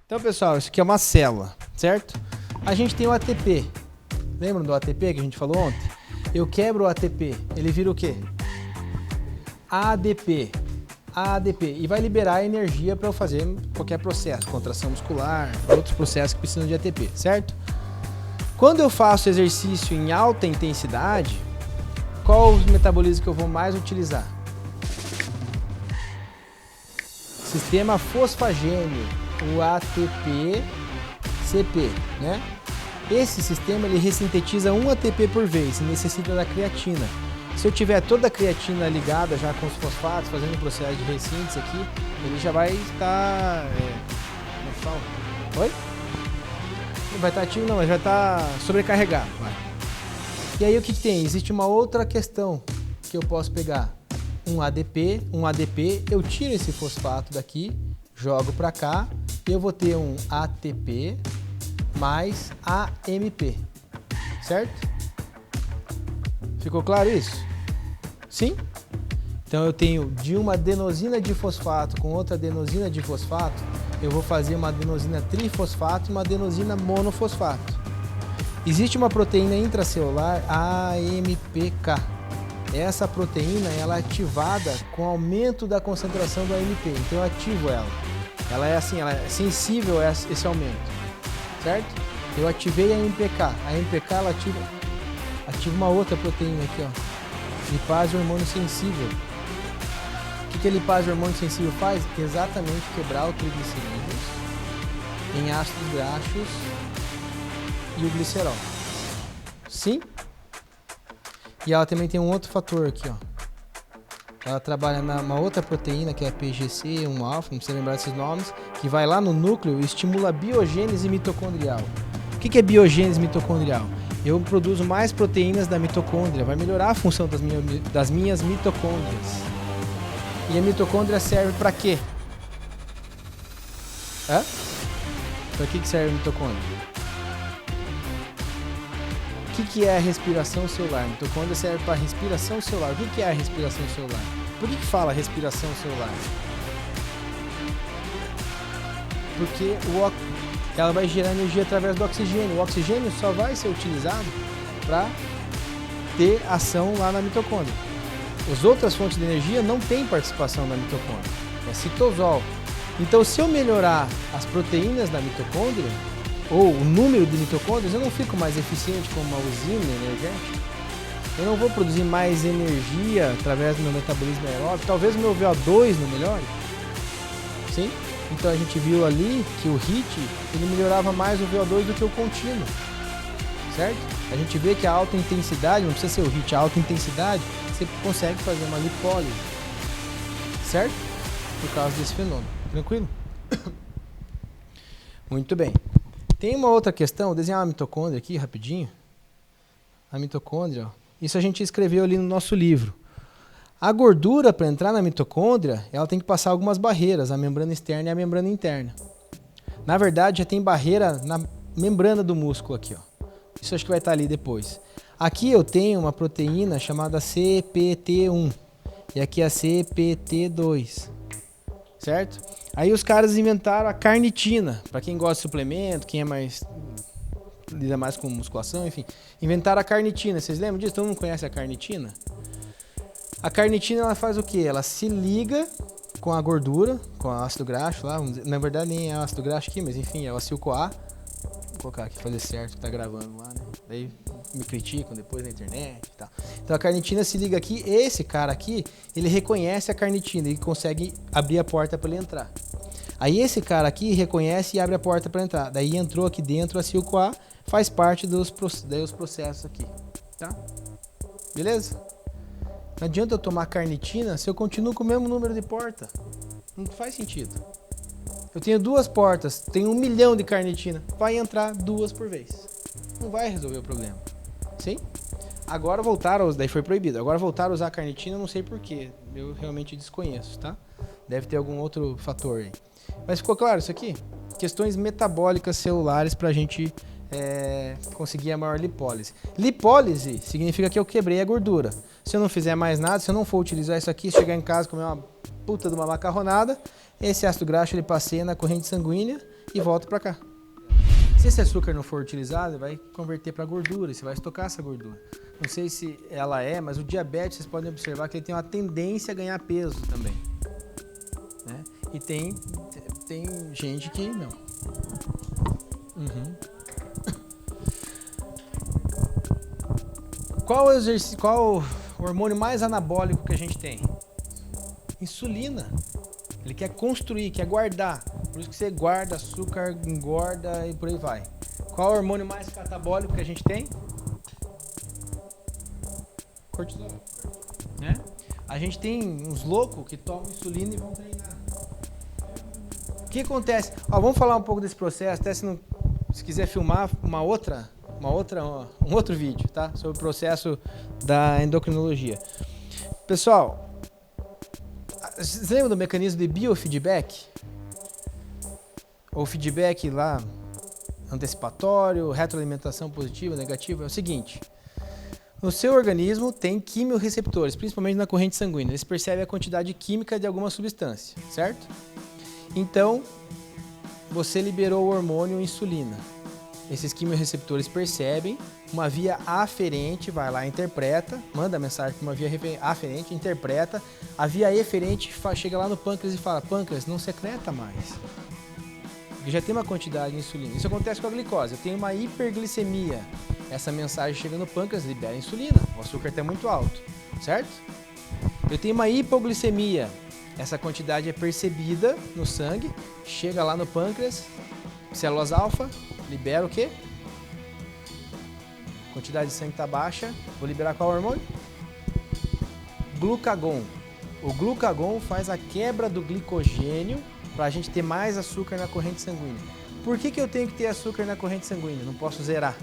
Então, pessoal, isso aqui é uma célula, certo? A gente tem o ATP. Lembram do ATP que a gente falou ontem? Eu quebro o ATP, ele vira o quê? ADP. ADP. E vai liberar energia para eu fazer qualquer processo, contração muscular, outros processos que precisam de ATP, certo? Quando eu faço exercício em alta intensidade, qual o metabolismo que eu vou mais utilizar? Sistema fosfagênio, o ATP-CP, né? Esse sistema ele ressintetiza 1 ATP por vez e necessita da creatina. Se eu tiver toda a creatina ligada já com os fosfatos, fazendo o processo de ressíntese aqui, ele já vai estar... como é que fala? Oi? Não vai estar ativo não, mas vai estar sobrecarregado. Vai. E aí o que tem? Existe uma outra questão que eu posso pegar. Um ADP, eu tiro esse fosfato daqui, jogo para cá e eu vou ter um ATP mais AMP, certo? Ficou claro isso? Sim? Então eu tenho de uma adenosina de fosfato com outra adenosina de fosfato, eu vou fazer uma adenosina trifosfato e uma adenosina monofosfato. Existe uma proteína intracelular AMPK. Essa proteína ela é ativada com aumento da concentração do AMP, então eu ativo ela. Ela é assim, ela é sensível a esse aumento, certo? Eu ativei a AMPK. A AMPK ela ativa uma outra proteína aqui, ó. Lipase hormônio sensível. O que a lipase hormônio sensível faz? Exatamente quebrar o triglicerídeos em ácidos graxos e o glicerol. Sim? E ela também tem um outro fator aqui, ó. Ela trabalha numa outra proteína que é a PGC1-alfa, não precisa lembrar desses nomes, que vai lá no núcleo e estimula a biogênese mitocondrial. O que é biogênese mitocondrial? Eu produzo mais proteínas da mitocôndria, vai melhorar a função das minhas mitocôndrias. E a mitocôndria serve para quê? Para que serve a mitocôndria? O que é a respiração celular? A mitocôndria serve para respiração celular. O que é a respiração celular? Por que fala respiração celular? Porque ela vai gerar energia através do oxigênio. O oxigênio só vai ser utilizado para ter ação lá na mitocôndria. As outras fontes de energia não têm participação na mitocôndria. É citosol. Então, se eu melhorar as proteínas da mitocôndria, ou o número de mitocôndrias, eu não fico mais eficiente como uma usina energética. Eu não vou produzir mais energia através do meu metabolismo aeróbico. Talvez o meu VO2 não melhore. Sim? Então a gente viu ali que o HIIT ele melhorava mais o VO2 do que o contínuo. Certo? A gente vê que a alta intensidade, não precisa ser o HIIT, a alta intensidade, você consegue fazer uma lipólise. Certo? Por causa desse fenômeno. Tranquilo? Muito bem. Tem uma outra questão, vou desenhar uma mitocôndria aqui rapidinho. A mitocôndria, ó. Isso a gente escreveu ali no nosso livro. A gordura, para entrar na mitocôndria, ela tem que passar algumas barreiras, a membrana externa e a membrana interna. Na verdade, já tem barreira na membrana do músculo aqui, ó. Isso acho que vai estar ali depois. Aqui eu tenho uma proteína chamada CPT1 e aqui a CPT2, certo? Aí os caras inventaram a carnitina, para quem gosta de suplemento, quem lida mais com musculação, enfim. Inventaram a carnitina, vocês lembram disso? Todo mundo conhece a carnitina? A carnitina ela faz o quê? Ela se liga com a gordura, com o ácido graxo lá, na verdade nem é ácido graxo aqui, mas enfim, é o acil-CoA. Vou colocar aqui, fazer certo, que tá gravando lá, né? Daí me criticam depois na internet e tal. Então a carnitina se liga aqui, esse cara aqui, ele reconhece a carnitina e consegue abrir a porta para ele entrar. Aí esse cara aqui reconhece e abre a porta para entrar. Daí entrou aqui dentro a acil-CoA, faz parte dos processos aqui, tá? Beleza? Não adianta eu tomar carnitina se eu continuo com o mesmo número de porta. Não faz sentido. Eu tenho 2 portas, tenho 1 milhão de carnitina. Vai entrar 2 por vez. Não vai resolver o problema. Sim? Agora voltaram, daí foi proibido. Agora voltaram a usar carnitina, não sei porquê. Eu realmente desconheço, tá? Deve ter algum outro fator aí. Mas ficou claro isso aqui? Questões metabólicas celulares pra gente conseguir a maior lipólise. Lipólise significa que eu quebrei a gordura. Se eu não fizer mais nada, se eu não for utilizar isso aqui, chegar em casa e comer uma puta de uma macarronada, esse ácido graxo ele passeia na corrente sanguínea e volta para cá. Se esse açúcar não for utilizado, vai converter para gordura e você vai estocar essa gordura. Não sei se ela mas o diabetes, vocês podem observar que ele tem uma tendência a ganhar peso também. Né? E tem gente que não. Qual o hormônio mais anabólico que a gente tem? Insulina. Ele quer construir, quer guardar. Por isso que você guarda açúcar, engorda e por aí vai. Qual o hormônio mais catabólico que a gente tem? Cortisol. Né? A gente tem uns loucos que tomam insulina e vão treinar. O que acontece? Vamos falar um pouco desse processo, até se quiser filmar um outro vídeo, tá? Sobre o processo da endocrinologia. Pessoal, vocês lembram do mecanismo de biofeedback? Ou feedback lá antecipatório, retroalimentação positiva, negativa? É o seguinte: no seu organismo tem quimiorreceptores, principalmente na corrente sanguínea. Eles percebem a quantidade química de alguma substância, certo? Então, você liberou o hormônio insulina. Esses quimiorreceptores percebem, uma via aferente vai lá, interpreta, manda a mensagem para uma via aferente, interpreta, a via eferente chega lá no pâncreas e fala: pâncreas, não secreta mais. Porque já tem uma quantidade de insulina. Isso acontece com a glicose. Eu tenho uma hiperglicemia. Essa mensagem chega no pâncreas, libera insulina. O açúcar está muito alto, certo? Eu tenho uma hipoglicemia. Essa quantidade é percebida no sangue, chega lá no pâncreas, células alfa, libera o quê? A quantidade de sangue está baixa. Vou liberar qual hormônio? Glucagon. O glucagon faz a quebra do glicogênio para a gente ter mais açúcar na corrente sanguínea. Por que eu tenho que ter açúcar na corrente sanguínea? Não posso zerar.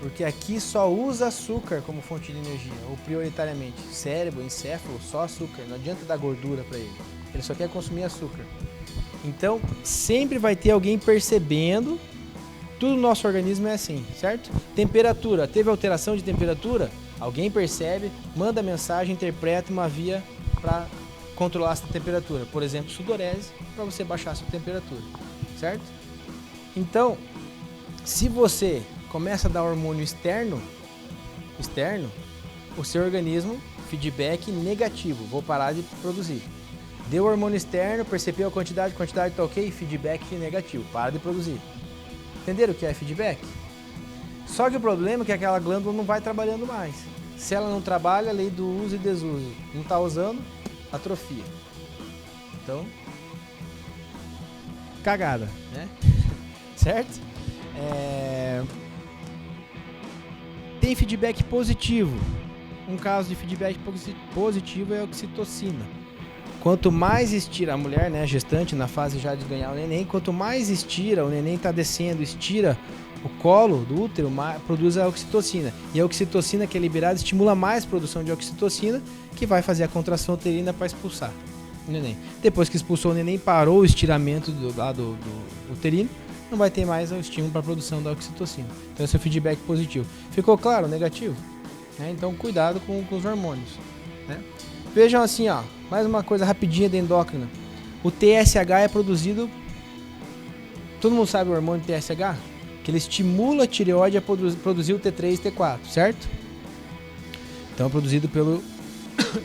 Porque aqui só usa açúcar como fonte de energia, ou prioritariamente. Cérebro, encéfalo, só açúcar. Não adianta dar gordura para ele. Ele só quer consumir açúcar. Então, sempre vai ter alguém percebendo. Tudo no nosso organismo é assim, certo? Temperatura. Teve alteração de temperatura? Alguém percebe, manda mensagem, interpreta uma via para controlar essa temperatura. Por exemplo, sudorese, para você baixar a sua temperatura, certo? Então, se você começa a dar hormônio externo, o seu organismo, feedback negativo, vou parar de produzir. Deu hormônio externo, percebeu a quantidade tá ok, feedback negativo, para de produzir. Entenderam o que é feedback? Só que o problema é que aquela glândula não vai trabalhando mais. Se ela não trabalha, a lei do uso e desuso. Não está usando, atrofia. Então, cagada, né? Certo? Tem feedback positivo. Um caso de feedback positivo é a oxitocina. Quanto mais estira a mulher, né, gestante, na fase já de ganhar o neném, quanto mais estira, o neném está descendo, estira o colo do útero, produz a oxitocina. E a oxitocina que é liberada estimula mais a produção de oxitocina, que vai fazer a contração uterina para expulsar o neném. Depois que expulsou o neném, parou o estiramento do lado do uterino, não vai ter mais o estímulo para a produção da oxitocina. Então esse é o feedback positivo. Ficou claro? Negativo? Então cuidado com os hormônios. Né? Vejam assim, ó, mais uma coisa rapidinha da endócrina. O TSH é produzido... Todo mundo sabe o hormônio TSH? Que ele estimula a tireoide a produzir o T3 e T4, certo? Então é produzido pelo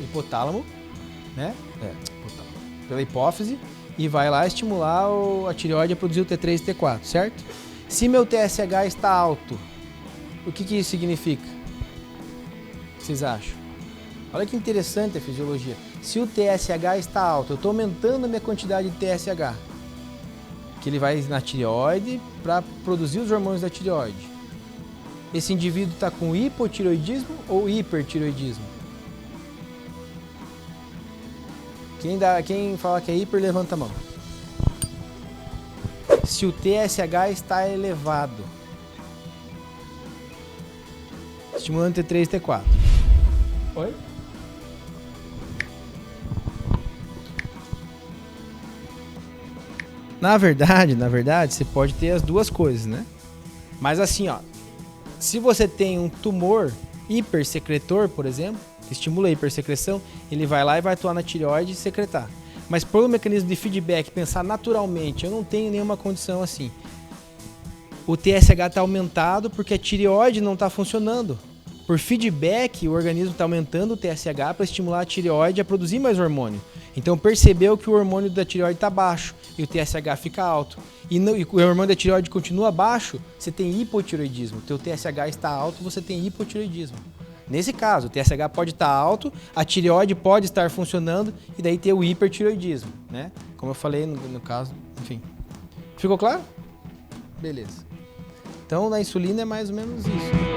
hipotálamo, né? Pela hipófise, e vai lá estimular a tireoide a produzir o T3 e T4, certo? Se meu TSH está alto, o que isso significa? O que vocês acham? Olha que interessante a fisiologia. Se o TSH está alto, eu estou aumentando a minha quantidade de TSH, que ele vai na tireoide para produzir os hormônios da tireoide. Esse indivíduo está com hipotireoidismo ou hipertireoidismo? Quem fala que é hiper, levanta a mão. Se o TSH está elevado, estimulando T3 e T4. Oi? Na verdade, você pode ter as duas coisas, né? Mas assim, ó, se você tem um tumor hipersecretor, por exemplo, que estimula a hipersecreção, ele vai lá e vai atuar na tireoide e secretar. Mas pelo mecanismo de feedback, pensar naturalmente, eu não tenho nenhuma condição assim. O TSH está aumentado porque a tireoide não está funcionando. Por feedback, o organismo está aumentando o TSH para estimular a tireoide a produzir mais hormônio. Então percebeu que o hormônio da tireoide está baixo e o TSH fica alto. E o hormônio da tireoide continua baixo, você tem hipotireoidismo. O teu TSH está alto, você tem hipotireoidismo. Nesse caso, o TSH pode estar alto, a tireoide pode estar funcionando e daí ter o hipertireoidismo, né? Como eu falei no caso, enfim. Ficou claro? Beleza. Então, na insulina é mais ou menos isso.